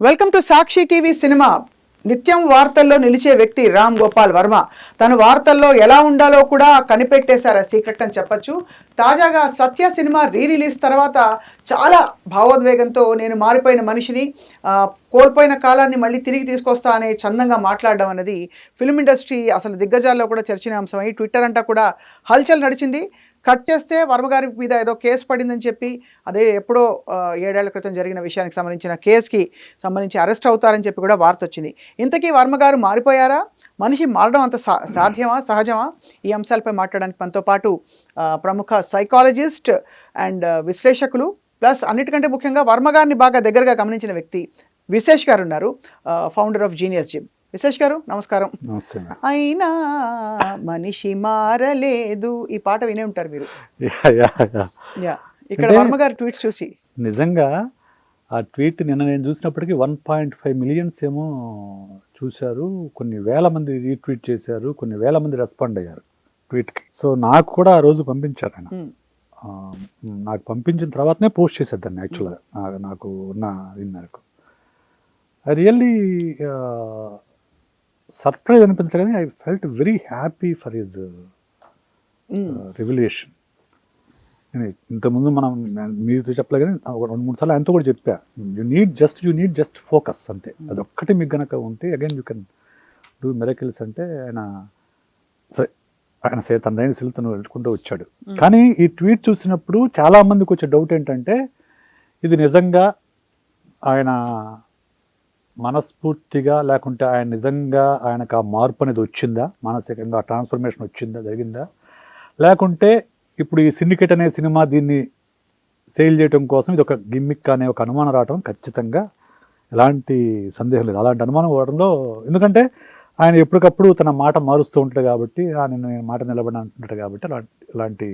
Welcome to Sakshi TV cinema. నిత్యం వార్తల్లో నిలిచే వ్యక్తి రామ్ గోపాల్ వర్మ. తను వార్తల్లో ఎలా ఉండాలో కూడా కనిపెట్టేశారు సీక్రెట్ అని చెప్పొచ్చు. తాజాగా సత్య సినిమా రిలీజ్ తర్వాత చాలా భావోద్వేగంతో నేను మారిపోయిన మనిషిని, కోల్పోయిన కాలాన్ని మళ్ళీ తిరిగి తీసుకొస్తా అనే చందంగా మాట్లాడడం అనేది ఫిల్మ్ ఇండస్ట్రీ అసలు దిగ్గజాల్లో కూడా చర్చనీయాంశమై ట్విట్టర్ అంతా కూడా హల్చల్ నడిచింది. కట్ చేస్తే వర్మగారి మీద ఏదో కేసు పడిందని చెప్పి, అదే ఎప్పుడో 7 ఏళ్ల క్రితం జరిగిన విషయానికి సంబంధించిన కేసుకి సంబంధించి అరెస్ట్ అవుతారని చెప్పి కూడా వార్త వచ్చింది. ఇంతకీ వర్మగారు మారిపోయారా? మనిషి మారడం అంత సాధ్యమా, సహజమా? ఈ అంశాలపై మాట్లాడడానికి మనతో పాటు ప్రముఖ సైకాలజిస్ట్ అండ్ విశ్లేషకులు, ప్లస్ అన్నిటికంటే ముఖ్యంగా వర్మగారిని బాగా దగ్గరగా గమనించిన వ్యక్తి విశేష్ గారు ఉన్నారు, ఫౌండర్ ఆఫ్ జీనియస్ జిమ్. విశేష్ గారు నమస్కారం. అయినా మనిషి మారలేదు, ఈ పాట వినే ఉంటారు మీరు. ఇక్కడ వర్మగారి ట్వీట్స్ చూసి నిజంగా ఆ ట్వీట్ నిన్న నేను చూసినప్పటికీ 1.5 మిలియన్స్ ఏమో చూశారు, కొన్ని వేల మంది రీట్వీట్ చేశారు, కొన్ని వేల మంది రెస్పాండ్ అయ్యారు ట్వీట్కి. సో నాకు కూడా ఆ రోజు పంపించారు ఆయన. నాకు పంపించిన తర్వాతనే పోస్ట్ చేశారు దాన్ని. యాక్చువల్గా నాకు ఉన్న దీని మేరకు ఐ రియల్లీ సర్ప్రైజ్ అనిపించలేదు, కానీ I felt very happy for his revelation. ఇంతకుముందు మనం మీరు చెప్పలే కానీ 2-3 సార్లు ఆయనతో కూడా చెప్పా, యూ నీడ్ జస్ట్ ఫోకస్ అంతే. అదొక్కటి మీకు గనక ఉంటే again you can do miracles అంటే ఆయన తన దైన శిల్తను వెళ్ళుకుంటూ వచ్చాడు. కానీ ఈ ట్వీట్ చూసినప్పుడు చాలా మందికి వచ్చే డౌట్ ఏంటంటే, ఇది నిజంగా ఆయన మనస్ఫూర్తిగా, లేకుంటే ఆయన నిజంగా ఆయనకు ఆ మార్పు అనేది వచ్చిందా, మానసికంగా ట్రాన్స్ఫర్మేషన్ వచ్చిందా, జరిగిందా, లేకుంటే ఇప్పుడు ఈ సిండికేట్ అనే సినిమా దీన్ని సేల్ చేయడం కోసం ఇది ఒక గిమ్మిక్ అనే ఒక అనుమానం రావడం ఖచ్చితంగా ఎలాంటి సందేహం లేదు. అలాంటి అనుమానం అవడంలో, ఎందుకంటే ఆయన ఎప్పటికప్పుడు తన మాట మారుస్తూ ఉంటాడు కాబట్టి, నేను మాట నిలబడి అంటున్నాడు కాబట్టి అలాంటి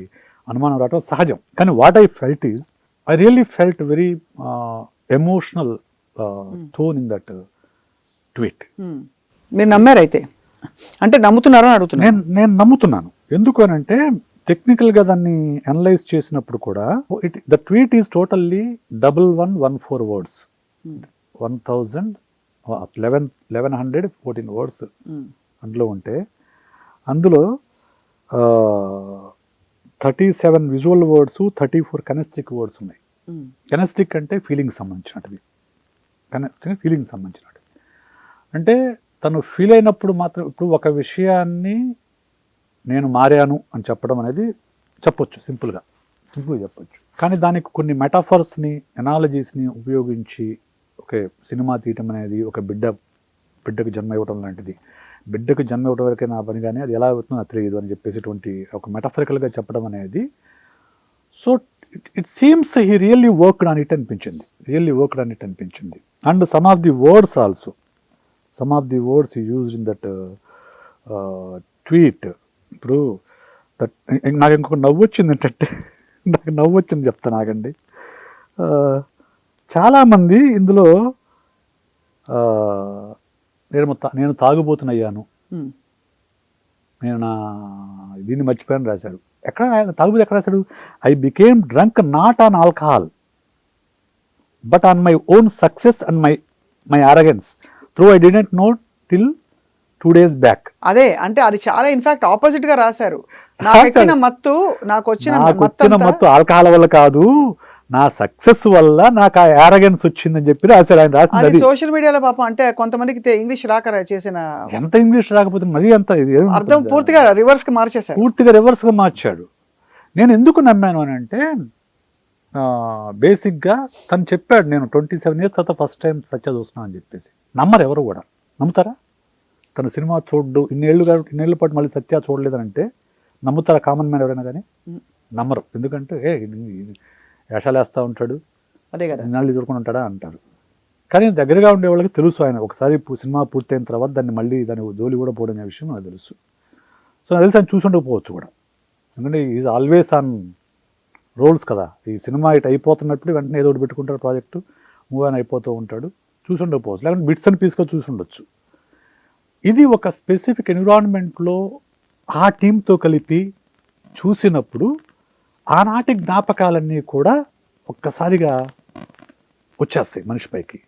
అనుమానం రావడం సహజం. కానీ what I felt is, I really felt very emotional tone in that tweet. మీరు నమ్మారైతే, అంటే నమ్ముతున్నారని అడుగుతున్నాను. నేను నమ్ముతున్నాను. ఎందుకు అని అంటే, టెక్నికల్గా దాన్ని అనలైజ్ చేసినప్పుడు కూడా the tweet is totally 1114 words, 1114 words అందులో ఉంటే, అందులో 37 విజువల్ వర్డ్స్, 34 కెనెస్టిక్ వర్డ్స్ ఉన్నాయి. కెనెస్టిక్ అంటే ఫీలింగ్స్ సంబంధించినవి, ఫీలింగ్స్ సంబంధించినవి అంటే తను ఫీల్ అయినప్పుడు మాత్రం. ఇప్పుడు ఒక విషయాన్ని నేను మారాను అని చెప్పడం అనేది చెప్పొచ్చు, సింపుల్గా చెప్పొచ్చు. కానీ దానికి కొన్ని మెటాఫర్స్ని, ఎనాలజీస్ని ఉపయోగించి ఒక సినిమా తీయటం అనేది ఒక బిడ్డకు జన్మ ఇవ్వడం లాంటిది. బిడ్డకు జన్మ ఇవ్వడం వరకే నా పని, కానీ అది ఎలా అవుతుందో నాకు తెలియదు అని చెప్పేసి ఒక మెటాఫరికల్గా చెప్పడం అనేది. So it seems he really worked on it అనిపించింది. And some of the words he used in that tweet. ఇప్పుడు నాకు ఇంకొక నవ్వు వచ్చింది ఏంటంటే, చెప్తాను ఆగండి. చాలామంది ఇందులో నేను తాగుబోతున్నయ్యాను, నేను దీన్ని మర్చిపోయాను రాశాడు. తాగుబోతు ఎక్కడ రాశాడు? I became drunk not on alcohol but on my own success and my arrogance through I didn't no till 2 days back. అదే అంటే అది చాలా ఇన్ఫాక్ట్ ఆపోజిట్ గా రాశారు. నాకు వచ్చిన మత్తు ఆల్కహాల్ వల్ల కాదు, నా సక్సెస్ వల్ల నాకు ఆ యారగెన్స్ వచ్చిందని చెప్పి రాశాడు. ఆయన రాసింది సోషల్ మీడియాలో పాపం. అంటే కొంతమందికి ఇంగ్లీష్ రాక చేసిన, ఎంత ఇంగ్లీష్ రాకపోతే మరీ అంత అర్థం పూర్తిగా రివర్స్ గా మార్చేశారు. రివర్స్ గా మార్చాడు. నేను ఎందుకు నమ్మాను అని అంటే, బేసిక్గా తను చెప్పాడు, నేను 27 years తర్వాత ఫస్ట్ టైం సత్య చూస్తున్నాను అని చెప్పేసి. నమ్మరు ఎవరు కూడా. నమ్ముతారా? తన సినిమా చూడ్డు ఇన్నేళ్ళ పాటు మళ్ళీ సత్య చూడలేదనంటే నమ్ముతారా? కామన్ మ్యాన్ ఎవరైనా కానీ నమ్మరు. ఎందుకంటే వేషాలు వేస్తూ ఉంటాడు, అదే కదా, ఇన్నాళ్ళు చూడుకుని ఉంటాడా అంటారు. కానీ దగ్గరగా ఉండే వాళ్ళకి తెలుసు, ఆయన ఒకసారి సినిమా పూర్తయిన తర్వాత దాన్ని జోలి కూడా పోవడం అనే విషయం నాకు తెలుసు. సో నాకు తెలిసి ఆయన చూసి ఉండకపోవచ్చు కూడా, ఎందుకంటే ఈజ్ ఆల్వేస్ ఆన్ రోల్స్ కదా. ఈ సినిమా ఇటు అయిపోతున్నప్పుడు వెంటనే ఏదో ఒకటి పెట్టుకుంటాడు, ప్రాజెక్టు మూవ్ అని అయిపోతూ ఉంటాడు, చూసి ఉండకపోవచ్చు. లేకుంటే బిట్స్ అండ్ పీస్గా చూసి ఉండొచ్చు. ఇది ఒక స్పెసిఫిక్ ఎన్విరాన్మెంట్లో ఆ టీంతో కలిపి చూసినప్పుడు ఆనాటి జ్ఞాపకాలన్నీ కూడా ఒక్కసారిగా వచ్చేస్తాయి మనిషి పైకి.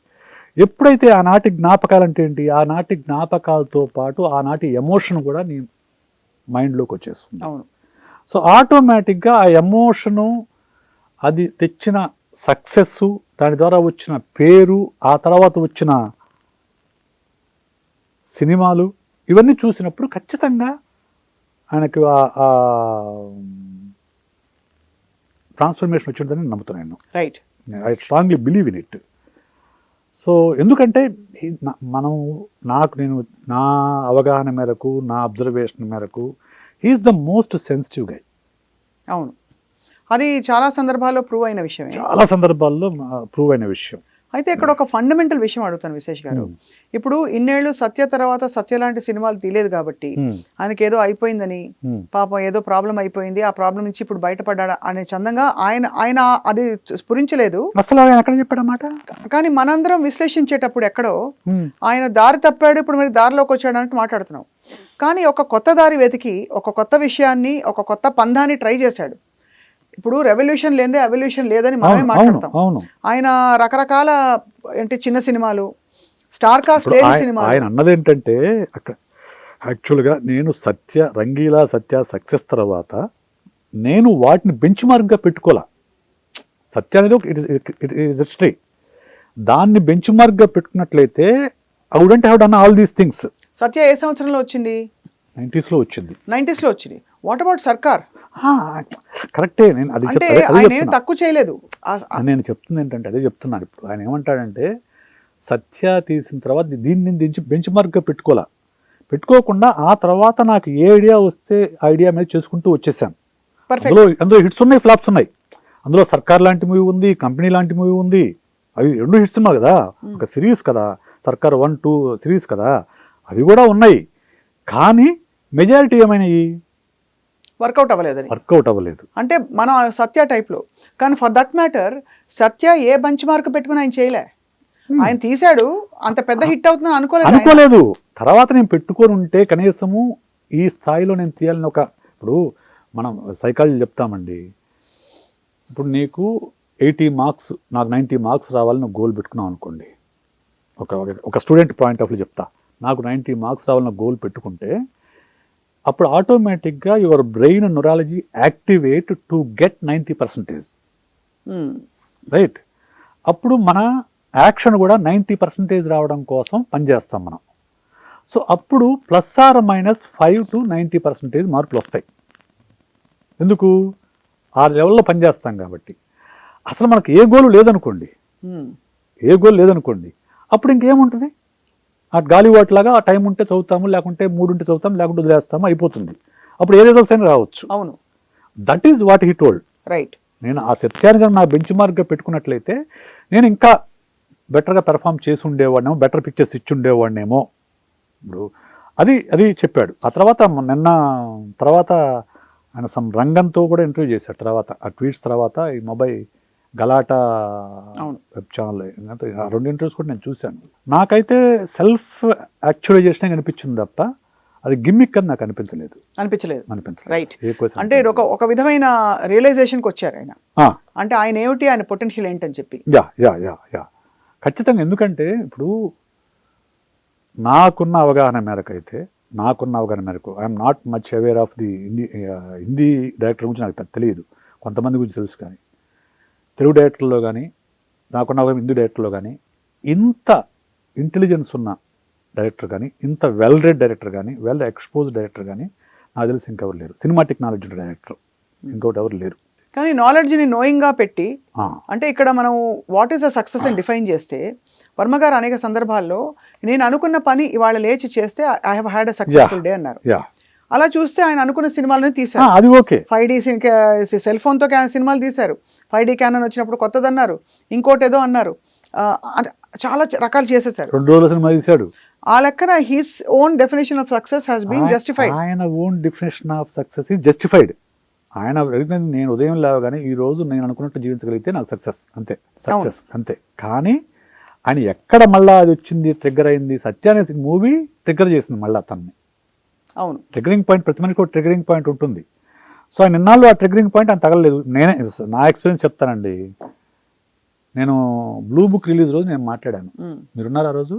ఎప్పుడైతే ఆనాటి జ్ఞాపకాలు అంటే ఏంటి, ఆనాటి జ్ఞాపకాలతో పాటు ఆనాటి ఎమోషన్ కూడా నీ మైండ్లోకి వచ్చేస్తుంది. అవును. సో ఆటోమేటిక్గా ఆ ఎమోషను, అది తెచ్చిన సక్సెస్, దాని ద్వారా వచ్చిన పేరు, ఆ తర్వాత వచ్చిన సినిమాలు, ఇవన్నీ చూసినప్పుడు ఖచ్చితంగా ఆయనకు ఆ ట్రాన్స్ఫర్మేషన్ వచ్చిందని నమ్ముతున్నాను. Right. I strongly believe in it. So ఎందుకంటే నేను నా అవగాహన మేరకు, నా అబ్జర్వేషన్ మేరకు హీఈస్ ద మోస్ట్ సెన్సిటివ్ గై. అవును, అది చాలా సందర్భాల్లో ప్రూవ్ అయిన విషయమే. చాలా సందర్భాల్లో ప్రూవ్ అయిన విషయం. అయితే ఇక్కడ ఒక ఫండమెంటల్ విషయం అడుగుతాను విశేష్ గారు. ఇప్పుడు ఇన్నేళ్లు సత్య తర్వాత సత్య లాంటి సినిమాలు తీయలేదు కాబట్టి ఆయనకి ఏదో అయిపోయిందని, పాపం ఏదో ప్రాబ్లం అయిపోయింది, ఆ ప్రాబ్లం నుంచి ఇప్పుడు బయటపడ్డా అనే చందంగా ఆయన అది స్ఫురించలేదు అసలు. ఆయన ఎక్కడ చెప్పాడన్నమాట. కానీ మనందరం విశ్లేషించేటప్పుడు ఎక్కడో ఆయన దారి తప్పాడు, ఇప్పుడు మరి దారిలోకి వచ్చాడంటే మాట్లాడుతున్నాం. కానీ ఒక కొత్త దారి వెతికి, ఒక కొత్త విషయాన్ని, ఒక కొత్త పంధాన్ని ట్రై చేశాడు. ఇప్పుడు రెవల్యూషన్ లేదే ఎవల్యూషన్ లేదని మనమే మాట్లాడతాం. ఆయన రకరకాల ఏంటి చిన్న సినిమాలు, స్టార్ కాస్ట్ లేని సినిమాలు. ఆయన అన్నది ఏంటంటే అక్కడ యాక్చువల్గా నేను రంగీలా సత్య సక్సెస్ తర్వాత నేను వాటిని బెంచ్ మార్క్గా పెట్టుకోలే. సత్య అనేది ఇట్ ఈస్ హిస్టరీ. దాన్ని బెంచ్ మార్క్గా పెట్టుకున్నట్లయితే I wouldn't have done all these things. Satya ఏ సంవత్సరంలో వచ్చింది? 90s లో వచ్చింది. 90s లో వచ్చింది. వాట్ అబౌట్ సర్కార్? కరెక్టే. నేను అది తక్కువ చేయలేదు. నేను చెప్తుంది ఏంటంటే అదే చెప్తున్నాను. ఇప్పుడు ఆయన ఏమంటాడంటే సత్య తీసిన తర్వాత దీన్ని బెంచ్ మార్క్గా పెట్టుకోకుండా ఆ తర్వాత నాకు ఏ ఐడియా వస్తే ఐడియా మీద చేసుకుంటూ వచ్చేసాను. అందులో హిట్స్ ఉన్నాయి, ఫ్లాప్స్ ఉన్నాయి. అందులో సర్కార్ లాంటి మూవీ ఉంది, కంపెనీ లాంటి మూవీ ఉంది. అవి 2 హిట్స్ సినిమా కదా, ఒక సిరీస్ కదా, సర్కార్ 1, 2 సిరీస్ కదా, అవి కూడా ఉన్నాయి. కానీ మెజారిటీ ఏమైనాయి? వర్కౌట్ అవ్వలేదు. అంటే మనం సత్య టైప్లో. కానీ for that matter Satya A bench mark పెట్టుకుని ఆయన చేయలే. ఆయన తీశాడు, అంత పెద్ద హిట్ అవుతుందని అనుకోలేదు. తర్వాత నేను పెట్టుకొని ఉంటే కనీసము ఈ స్థాయిలో నేను తీయాలని ఇప్పుడు మనం సైకాలజీ చెప్తామండి. ఇప్పుడు నీకు 80 మార్క్స్, నాకు 90 మార్క్స్ రావాలని గోల్ పెట్టుకున్నాం అనుకోండి. ఒక స్టూడెంట్ పాయింట్ ఆఫ్ వ్యూ చెప్తా. నాకు 90 మార్క్స్ రావాలని గోల్ పెట్టుకుంటే అప్పుడు ఆటోమేటిక్గా your brain neurology activate to get 90%. Right. అప్పుడు మన యాక్షన్ కూడా 90% రావడం కోసం పనిచేస్తాం మనం. సో అప్పుడు ±5 to 90% మార్కులు వస్తాయి. ఎందుకు? ఆ లెవెల్లో పనిచేస్తాం కాబట్టి. అసలు మనకు ఏ గోలు లేదనుకోండి, అప్పుడు ఇంకేముంటుంది? ఆ గాలివాట్లాగా ఆ టైం ఉంటే చదువుతాము, లేకుంటే 3 ఉంటే చదువుతాము, లేకుంటే వదిలేస్తాము, అయిపోతుంది. అప్పుడు ఏ రిజల్ట్స్ అయినా రావచ్చు. అవును, that is what he told. Right. నేను ఆ సత్యాన్ని కానీ నా బెంచ్ మార్క్గా పెట్టుకున్నట్లయితే నేను ఇంకా బెటర్గా పెర్ఫామ్ చేసి ఉండేవాడినేమో, బెటర్ పిక్చర్స్ ఇచ్చి ఉండేవాడినేమో. ఇప్పుడు అది చెప్పాడు. ఆ తర్వాత ఆయన రంగంతో కూడా ఇంటర్వ్యూ చేశాడు. తర్వాత ఆ ట్వీట్స్ తర్వాత ఈ mobile Galatta web channel 2 interviews కూడా నేను చూశాను. నాకైతే సెల్ఫ్ యాక్చువలైజేషన్ అనిపించింది తప్ప అది గిమ్మిక్ అని నాకు అనిపించలేదు. రైట్. అంటే ఒక విధమైన రియలైజేషన్కి వచ్చారు ఆయన. అంటే ఆయన ఏమిటి, ఆయన పొటెన్షియల్ ఏంటని చెప్పి. యా ఖచ్చితంగా. ఎందుకంటే ఇప్పుడు నాకున్న అవగాహన మేరకు I'm not much aware of the Hindi director గురించి నాకు తెలియదు. కొంతమంది గురించి తెలుసు, కానీ తెలుగు డైరెక్టర్లో కానీ, నాకున్న హిందీ డైరెక్టర్లో కానీ ఇంత ఇంటెలిజెన్స్ ఉన్న డైరెక్టర్ కానీ, ఇంత వెల్ రెడ్ డైరెక్టర్ కానీ, వెల్ ఎక్స్పోజ్డ్ డైరెక్టర్ కానీ నాకు తెలిసి ఇంకెవరు లేరు. సినిమాటిక్ నాలెడ్జ్ డైరెక్టర్ ఇంకొకటి ఎవరు లేరు. కానీ నాలెడ్జ్ని నోయింగ్గా పెట్టి, అంటే ఇక్కడ మనం వాట్ ఈస్ ద సక్సెస్ అని డిఫైన్ చేస్తే, వర్మ గారు అనేక సందర్భాల్లో నేను అనుకున్న పని ఇవాళ లేచి చేస్తే I have had a successful day అన్నారు. అలా చూస్తే ఆయన అనుకున్న సినిమాలను తీశారు. అది ఓకే. 5D సెల్ ఫోన్తో సినిమాలు తీశారు. 5D క్యానన్ వచ్చినప్పుడు కొత్తది అన్నారు, ఇంకోటి ఏదో అన్నారు, చాలా రకాలు చేసేసారు. 2 రోజుల సినిమా తీశాడు. ఆ లెక్కన his own definition of success has been justified. ఆయన own definition of success is justified. ఆయన నేను ఉదయం లేవగానే ఈ రోజు నేను అనుకున్నట్టు జీవించగలిగితే నాకు సక్సెస్, అంతే. కానీ ఆయన ఎక్కడ మళ్ళీ అది వచ్చింది, ట్రిగ్గర్ అయింది, సత్య అనే మూవీ ట్రిగ్గర్ చేసింది మళ్ళీ తనని. అవును, ట్రిగరింగ్ పాయింట్, ప్రతి మనిషికి ఒక ట్రిగరింగ్ పాయింట్ ఉంటుంది. సో ఆయన ఇన్నాళ్ళు ఆ ట్రిగరింగ్ పాయింట్ ఆయన తగలలేదు. నా ఎక్స్పీరియన్స్ చెప్తానండి. నేను బ్లూ బుక్ రిలీజ్ రోజు నేను మాట్లాడాను. మీరున్నారా ఆ రోజు?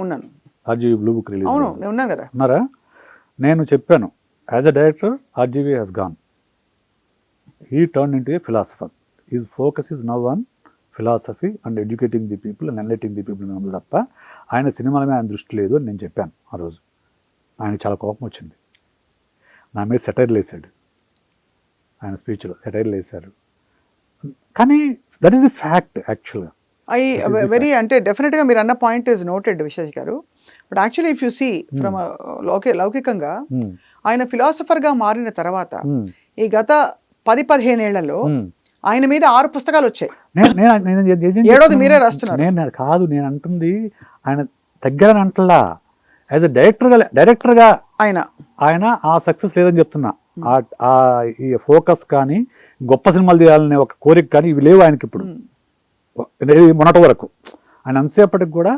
ఉన్నాను. RGV blue book release. అవును, నేను ఉన్నాను కదా. ఉన్నారా? నేను చెప్పాను, as a director RGV has gone, he turn into A philosopher, his focus is now on philosophy and educating the people and enlightening the people తప్ప ఆయన సినిమాల మీద ఆయన దృష్టి లేదు అని నేను చెప్పాను ఆ రోజు. ఆయనకు చాలా కోపం వచ్చింది, నా మీద సెటైర్లు వేసాడు, ఆయన స్పీచ్లో సెటైర్లు వేశారు. కానీ దట్ ఈస్ ది ఫ్యాక్ట్ యాక్చువల్గా. వెరీ అంటే డెఫినెట్గా మీరు అన్న పాయింట్ ఈజ్ నోటెడ్ విశేష్ గారు. But actually if you see from లౌకికంగా ఆయన ఫిలాసఫర్గా మారిన తర్వాత ఈ గత 10-15 ఏళ్లలో ఆయన మీద 6 పుస్తకాలు వచ్చాయి. ఏడోది మీరే రాస్తున్నారు. నేను కాదు, నేను అంటుంది ఆయన తగ్గాలని అంటలా, యాజ్ అ డైరెక్టర్గా ఆయన ఆ సక్సెస్ లేదని చెప్తున్నా. ఈ ఫోకస్ కానీ గొప్ప సినిమాలు తీయాలనే ఒక కోరిక కానీ ఇవి లేవు ఆయనకి ఇప్పుడు, మొన్నటి వరకు. ఆయన అంతసేపటికి కూడా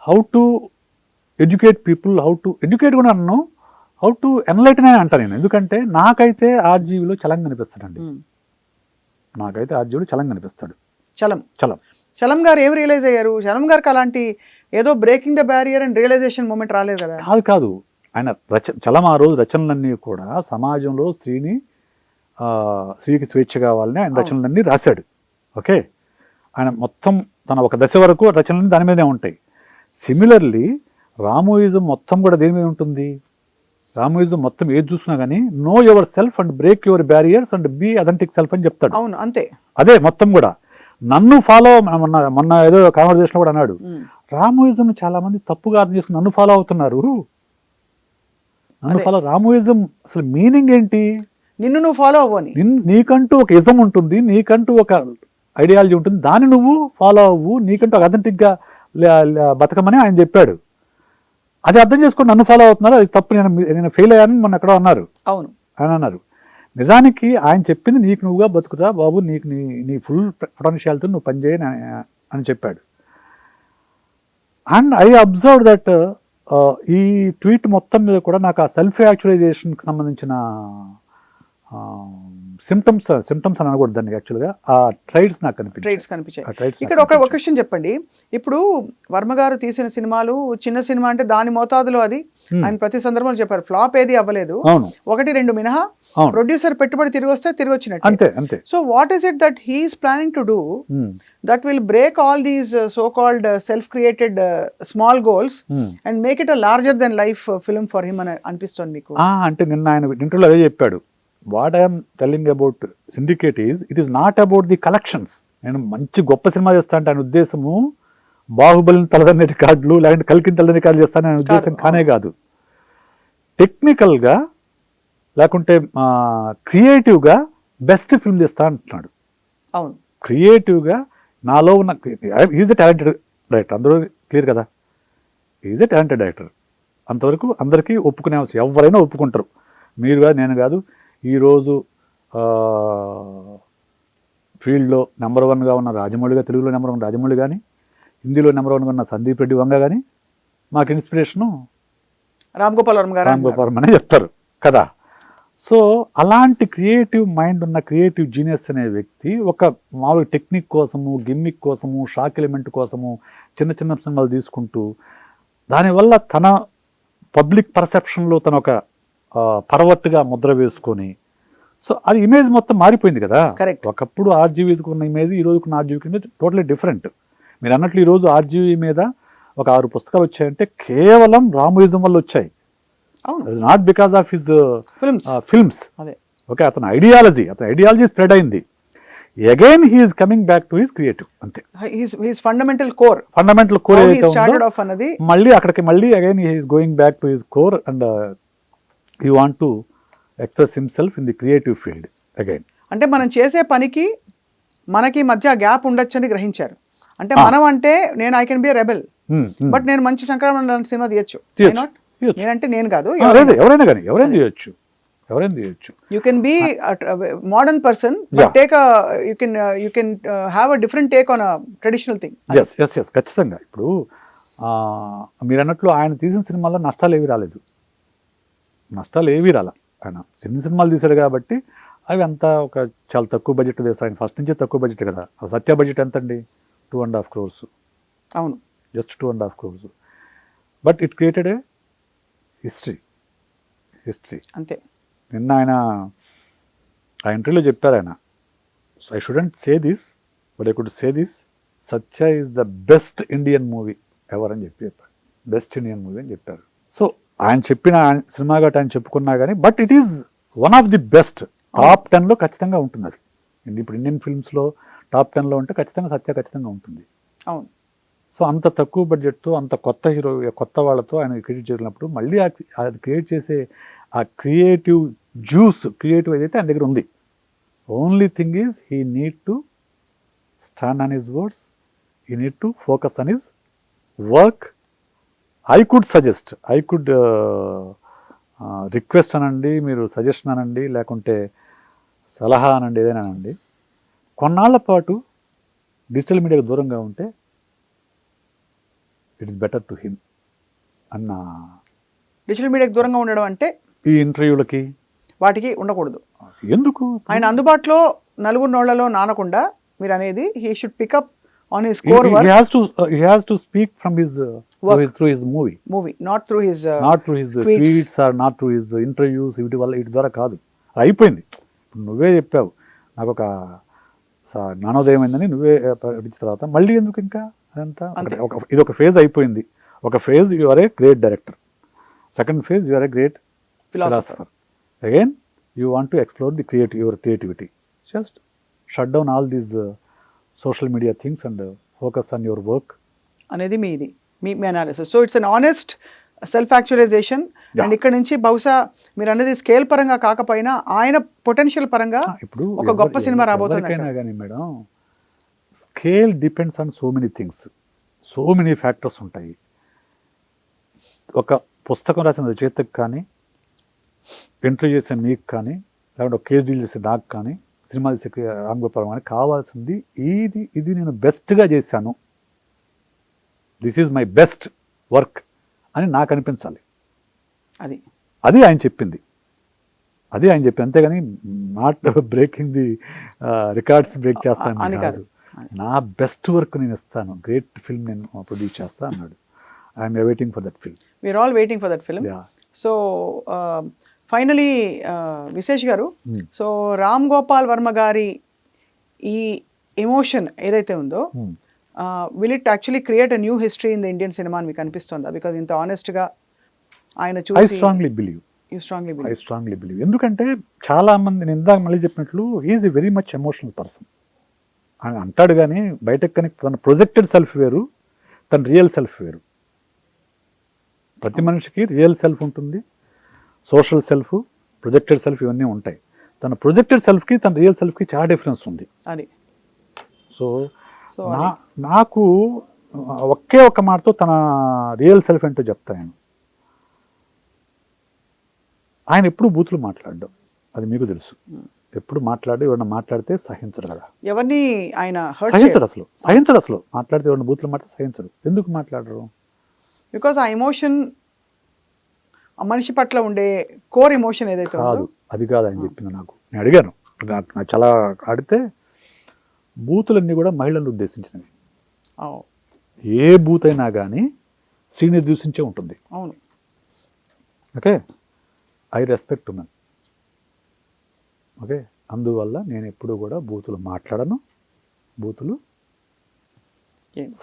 how to educate people, how to educate కూడా అన్నాను, హౌ టు ఎన్లైటన్ అని అంటాను నేను. ఎందుకంటే నాకైతే ఆర్జీవీలో చలం కనిపిస్తాడండి, నాకైతే ఆర్జీవీలో చలం కనిపిస్తాడు. చలం గారు ఏం రియలైజ్ అయ్యారు? చలం గారికి అలాంటి ఏదో breaking the barrier and realisation moment రాలేదు కదా? కాదు, ఆయన చలం ఆ రోజు రచనలన్నీ కూడా సమాజంలో స్త్రీకి స్వేచ్ఛ కావాలని ఆయన రచనలన్నీ రాశాడు. ఓకే, ఆయన మొత్తం తన ఒక దశ వరకు రచనలన్నీ దాని మీదే ఉంటాయి. సిమిలర్లీ రామోయిజం మొత్తం కూడా దేని మీద ఉంటుంది? రామోయిజం మొత్తం ఏది చూసినా కానీ know your self and break your barriers and be authentic self అని చెప్తాడు. అవును, అంతే. అదే మొత్తం కూడా నన్ను ఫాలో, మొన్న ఏదో కాన్వర్జేషన్ కూడా అన్నాడు, రామోయిజం చాలా మంది తప్పుగా అర్థం చేసుకుని నన్ను ఫాలో అవుతున్నారు. రామోయిజం అసలు మీనింగ్ ఏంటి? నిన్ను నువ్వు ఫాలో అవ్వని, నీకంటూ ఒక ఇజం ఉంటుంది, నీకంటూ ఒక ఐడియాలజీ ఉంటుంది, దాన్ని నువ్వు ఫాలో అవ్వు, నీకంటూ ఒక అథెంటిక్గా బతకమని ఆయన చెప్పాడు. అది అర్థం చేసుకొని నన్ను ఫాలో అవుతున్నారు, అది తప్పు, నేను ఫెయిల్ అయ్యానని మొన్న ఎక్కడో అన్నారు. అవును, ఆయన అన్నారు. నిజానికి ఆయన చెప్పింది నీకు నువ్వుగా బతుకురా బాబు, నీకు నీ ఫుల్ పొటెన్షియాలిటీ నువ్వు పనిచేయ అని చెప్పాడు. అండ్ ఐ అబ్జర్వ్ దట్ ఈ ట్వీట్ మొత్తం మీద కూడా నాకు ఆ సెల్ఫ్ యాక్చువలైజేషన్కి సంబంధించిన సిమ్టమ్స్ అని అనకూడదు దాన్ని, యాక్చువల్గా ఆ ట్రైట్స్ నాకు కనిపించాయి. ఇక్కడ ఒక క్వశ్చన్ చెప్పండి. ఇప్పుడు వర్మ గారు తీసిన సినిమాలు చిన్న సినిమా అంటే దాని మోతాదులో అది ఆయన ప్రతి సందర్భంలో చెప్పారు, ఫ్లాప్ ఏది అవ్వలేదు, 1-2 మినహా. ప్రొడ్యూసర్ పెట్టుబడి తిరిగి వస్తే తిరిగి వచ్చినట్టు. So what is it that he's planning to do that will break all these so called self created small goals and make it a larger than life film for him అని అనిపిస్తుంది మీకు? అంటే నిన్న ఆయన ఇంటర్వ్యూలో అదే చెప్పాడు. What I'm telling about Syndicate is it is not about the collections. నేను మంచి గొప్ప సినిమా చేస్తా అంటే ఆయన ఉద్దేశము బాహుబలిని తలదని రికార్డులు లేదంటే కల్కిని తలదని రికార్డులు చేస్తాను ఆయన ఉద్దేశం కానే కాదు. టెక్నికల్గా లేకుంటే క్రియేటివ్గా బెస్ట్ ఫిల్మ్ చేస్తా అంటున్నాడు. అవును, క్రియేటివ్గా నాలో ఉన్న, ఈజ్ ఎ టాలెంటెడ్ డైరెక్టర్, అందరూ క్లియర్ కదా, ఈజ్ ఎ టాలెంటెడ్ డైరెక్టర్. అంతవరకు అందరికీ ఒప్పుకునే అవసరం, ఎవరైనా ఒప్పుకుంటారు, మీరు కాదు నేను కాదు. ఈరోజు ఫీల్డ్లో నెంబర్ 1గా ఉన్న రాజమౌళిగా, తెలుగులో నెంబర్ 1 రాజమౌళి కానీ, హిందీలో నెంబర్ 1గా ఉన్న సందీప్ రెడ్డి వంగ కానీ మాకు ఇన్స్పిరేషను రామ్ గోపాల్ వర్మ అనే చెప్తారు కదా. సో అలాంటి క్రియేటివ్ మైండ్ ఉన్న క్రియేటివ్ జీనియస్ అనే వ్యక్తి ఒక మామూలు టెక్నిక్ కోసము, గిమ్మిక్ కోసము, షాక్ ఎలిమెంట్ కోసము చిన్న చిన్న సినిమాలు తీసుకుంటూ దానివల్ల తన పబ్లిక్ పర్సెప్షన్లో తన ఒక పర్వర్ట్గా ముద్ర వేసుకొని, సో అది ఇమేజ్ మొత్తం మారిపోయింది కదా. ఒకప్పుడు ఆర్జీవీకి ఉన్న ఇమేజ్ ఈ రోజుకున్న ఆర్జీవీకి టోటలీ డిఫరెంట్. మీరు అన్నట్లు ఈరోజు ఆర్జీవీ మీద ఒక 6 పుస్తకాలు వచ్చాయంటే కేవలం రామోయిజం వల్ల వచ్చాయి. It's not because of his films. Okay, అతని ఐడియాలజీ స్ప్రెడ్ అయింది. Again he is coming back to his creative, అంతే. హిస్ ఫండమెంటల్ కోర్ మళ్ళీ అక్కడికి మళ్ళీ again he is going back to his core and he want to express himself in the creative field again. అంటే మనం చేసే పనికి మనకి మధ్య గ్యాప్ ఉండొచ్చని గ్రహించారు. అంటే మనం అంటే నేను I can be rebel, but నేను మంచి సంక్రమణ సినిమా తీయచ్చు. నేనంటే నేను కాదు, ఎవరైనా తీయచ్చు. You can be modern person but take you can have a different take on a traditional thing. Yes ఖచ్చితంగా. ఇప్పుడు మీరు అన్నట్లు ఆయన తీసిన సినిమాల్లో నష్టాలు ఏవి రాలేదు. ఆయన చిన్న సినిమాలు తీశాడు కాబట్టి అవి అంతా ఒక చాలా తక్కువ బడ్జెట్ వేస్తారు. ఫస్ట్ నుంచే తక్కువ బడ్జెట్ కదా. సత్య బడ్జెట్ ఎంత అండి? 2.5 crores. అవును, just 2.5 crores. But it created a history. అంతే. నిన్న ఆయన ఆ ఇంటర్వ్యూలో చెప్పారు ఆయన, so I shouldn't say this but I could say this, Satya is the best Indian movie ever అని చెప్పారు. బెస్ట్ ఇండియన్ మూవీ అని చెప్పారు. సో ఆయన చెప్పిన సినిమా గట్ట ఆయన చెప్పుకున్నా కానీ, but it is one of the best. Top 10లో ఖచ్చితంగా ఉంటుంది అది. ఇప్పుడు ఇండియన్ ఫిల్మ్స్లో టాప్ 10లో ఉంటే ఖచ్చితంగా సత్య ఖచ్చితంగా ఉంటుంది. అవును. సో అంత తక్కువ బడ్జెట్తో అంత కొత్త హీరో కొత్త వాళ్ళతో ఆయన క్రియేట్ చేసినప్పుడు మళ్ళీ అది క్రియేట్ చేసే ఆ క్రియేటివ్ ఏదైతే ఆయన దగ్గర ఉంది. Only thing is he need to stand on his words, he need to focus on his work. I could suggest, request అనండి, మీరు సజెషన్ అనండి, లేకుంటే సలహా అనండి, ఏదైనా అనండి, కొన్నాళ్ల పాటు డిజిటల్ మీడియాకు దూరంగా ఉంటే ఇట్స్ బెటర్ టు హిమ్ అన్న. డిజిటల్ మీడియాకి దూరంగా ఉండడం అంటే ఈ ఇంటర్వ్యూలకి వాటికి ఉండకూడదు. ఎందుకు? ఆయన అందుబాటులో నలుగురు నోళ్లలో నానకుండా మీరు అనేది he should pick up on his core work. He has to speak from his through his movie, not through his tweets or not through his interviews. ఇటు ద్వారా కాదు, అయిపోయింది. ఇప్పుడు నువ్వే చెప్పావు నాకు ఒక జ్ఞానోదయం అయిందని, నువ్వే ప్రకటించిన తర్వాత మళ్ళీ ఎందుకు ఇంకా అదంతా? ఇది ఒక ఫేజ్ అయిపోయింది. ఒక phase you are a great director, second phase you are a great philosopher, again you want to explore the your creativity. Just shut down all these social media things and focus on your work అనేది మీ analysis. So it's an honest self actualisation. And ఇక్కడ నుంచి బహుశా మీరు అనేది scale పరంగా కాకపోయినా ఆయన పొటెన్షియల్ పరంగా ఇప్పుడు ఒక గొప్ప సినిమా రాబోతుంది. కానీ madam, scale depends on so many things, so many factors ఉంటాయి. ఒక పుస్తకం రాసిన రచయితకు కానీ, ఇంటర్వ్యూ చేసే మీకు కానీ, లేకుంటే ఒక కేసు డీల్ చేసే నాకు కానీ, సినిమా తీసే రామ్ గోపాల్ అని కావాల్సింది ఇది నేను బెస్ట్గా చేశాను, this is my best work అని నాకు అనిపించాలి. అది ఆయన చెప్పింది. అంతేగాని not breaking the records break చేస్తాను కాదు. నా బెస్ట్ వర్క్ నేను ఇస్తాను, గ్రేట్ ఫిల్మ్ నేను ప్రొడ్యూస్ చేస్తా అన్నాడు. I'm waiting for that film. We're all waiting for that film. So finally Vishesh గారు, సో రామ్ గోపాల్ వర్మ గారి ఈ ఎమోషన్ ఏదైతే ఉందో, will it actually create a new history in the Indian cinema అని మీకు అనిపిస్తుందా? బికాజ్ ఇంత ఆనెస్ట్గా ఆయన చూసి. I strongly believe. ఎందుకంటే చాలా మంది, నేను ఇందాక మళ్ళీ చెప్పినట్లు, he's a very much emotional person. ఆయన అంటాడు కానీ బయటకు కానీ తన ప్రొజెక్టెడ్ సెల్ఫ్ వేరు, తన రియల్ సెల్ఫ్ వేరు. ప్రతి మనిషికి రియల్ సెల్ఫ్ ఉంటుంది, సోషల్ సెల్ఫ్, ప్రొజెక్టెడ్ సెల్ఫ్, ఇవన్నీ ఉంటాయి. తన ప్రొజెక్టెడ్ సెల్ఫ్కి తన రియల్ సెల్ఫ్కి చాలా డిఫరెన్స్ ఉంది. సో నాకు ఒకే ఒక్క మాటతో తన రియల్ సెల్ఫ్ ఏంటో చెప్తాను. ఆయన ఎప్పుడు బూతులు మాట్లాడడం, అది మీకు తెలుసు. ఎప్పుడు ఎవరైనా మాట్లాడితే సహించడు కదా, ఎవరిని ఆయన సహించడు అసలు. మాట్లాడితే ఎవరైనా బూతులు మాట్లాడితే సహించడు. ఎందుకు మాట్లాడరు? బికాజ్ ఆ ఎమోషన్ ఆ మనిషి పట్ల ఉండే కోర్ ఎమోషన్ ఏదైతే కాదు, అది కాదు ఆయన చెప్పింది. నేను అడిగాను, నాకు చాలా అడిగితే, బూతులన్నీ కూడా మహిళలు ఉద్దేశించినవి. ఏ బూత్ అయినా కానీ స్త్రీని దూషించే ఉంటుంది. అవును. Okay, I respect women. Okay, అందువల్ల నేను ఎప్పుడు కూడా బూతులు మాట్లాడను, బూతులు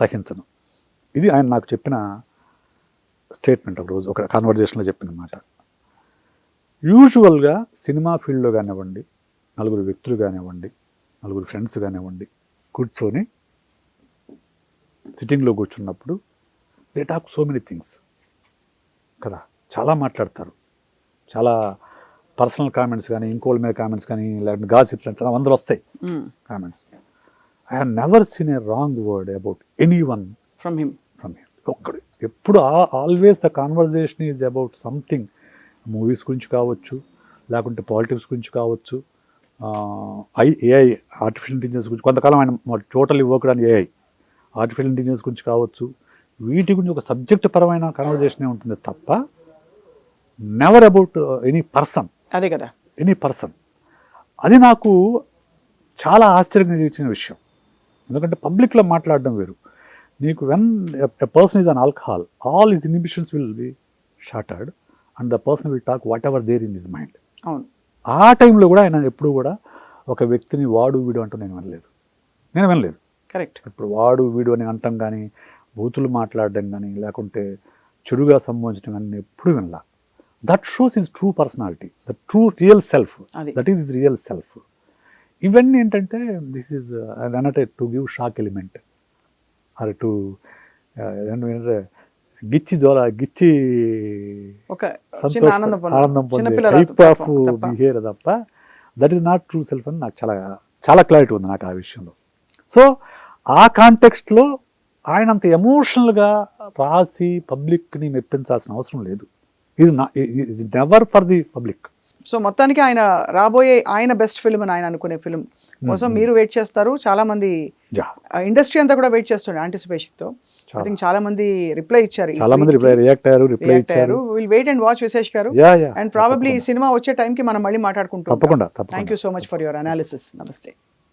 సహించను. ఇది ఆయన నాకు చెప్పిన స్టేట్మెంట్. ఒక రోజు ఒక కాన్వర్జేషన్లో చెప్పిన మాట. యూజువల్గా సినిమా ఫీల్డ్లో కానివ్వండి, నలుగురు వ్యక్తులు కానివ్వండి, నలుగురు ఫ్రెండ్స్ కానివ్వండి, కూర్చొని సిట్టింగ్లో కూర్చున్నప్పుడు they talk so many things కదా, చాలా మాట్లాడతారు. చాలా పర్సనల్ కామెంట్స్ కానీ, ఇంకోళ్ళ మీద కామెంట్స్ కానీ, లేకపోతే గాసిప్స్ చాలా వందలు వస్తాయి comments. I have never seen a wrong word about any one from him. ఒక్కడు ఎప్పుడు always the conversation is about something. Movies గురించి కావచ్చు, లేకుంటే పాలిటిక్స్ గురించి కావచ్చు, ఏఐ ఆర్టిఫిషియల్ ఇంటెలిజెన్స్ గురించి. కొంతకాలం ఆయన totally worked on AI, artificial intelligence గురించి కావచ్చు. వీటి గురించి ఒక సబ్జెక్ట్ పరమైన కాన్వర్జేషనే ఉంటుంది తప్ప నెవర్ అబౌట్ ఎనీ పర్సన్. అదే కదా, ఎనీ పర్సన్. అది నాకు చాలా ఆశ్చర్యం కలిగించిన విషయం. ఎందుకంటే పబ్లిక్లో మాట్లాడడం వేరు. నీకు when a person is on alcohol, all his inhibitions will be shattered and the person will talk whatever there in his mind. అవును. ఆ టైంలో కూడా ఆయన ఎప్పుడు కూడా ఒక వ్యక్తిని వాడు వీడు అంటూ నేను వినలేదు. కరెక్ట్. ఇప్పుడు వాడు వీడు అని అంటాం కానీ, బూతులు మాట్లాడడం కానీ, లేకుంటే చెడుగా సంబోధించడం కానీ నేను ఎప్పుడు వినలా. That shows his true personality, the true real self, that is his real self. ఇవన్నీ ఏంటంటే దిస్ ఈజ్ అన్నట్టు to give shock element or to గిచ్చి ఒక చిన్న ఆనందం పొందే టైప్ ఆఫ్ బిహేవియర్ తప్ప that is not true self అని నాకు చాలా క్లారిటీ ఉంది నాకు ఆ విషయంలో. సో ఆ కాంటెక్స్ట్లో ఆయన అంత ఎమోషనల్గా రాసి పబ్లిక్ని మెప్పించాల్సిన అవసరం లేదు. Is never for the public. So మొత్తానికి ఆయన రాబోయే ఆయన బెస్ట్ ఫిల్మ్ అని ఆయన అనుకునే ఫిల్మ్ కోసం మీరు వెయిట్ చేస్తారు. చాలా మంది ఇండస్ట్రీ అంతా కూడా వెయిట్ చేస్తుంది యాంటిసిపేషన్ తో. ఐ థింక్ చాలా మంది రిప్లై ఇచ్చారు, రియాక్ట్ అయ్యారు. విల్ వెయిట్ అండ్ వాచ్ విశేష్ గారు. అండ్ ప్రాబబ్లీ ఈ సినిమా వచ్చే టైంకి మనం మళ్ళీ మాట్లాడుకుంటాం. తప్పకుండా. Thank you so much for your analysis. నమస్తే.